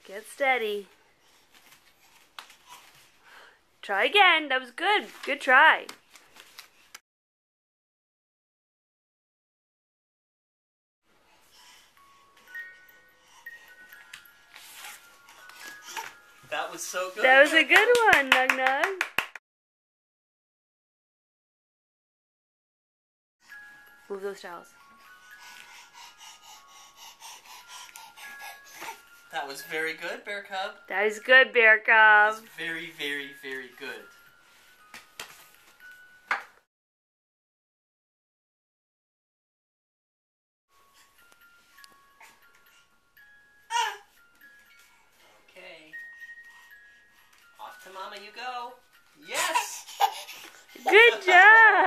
Get steady. Try again. That was good. Good try. That was so good. That was a good one, Nug Nug. Move those towels. That was very good, Bear Cub. That was good, Bear That Cub. was very, very, very good. Okay. Off to Mama you go. Yes! Good job.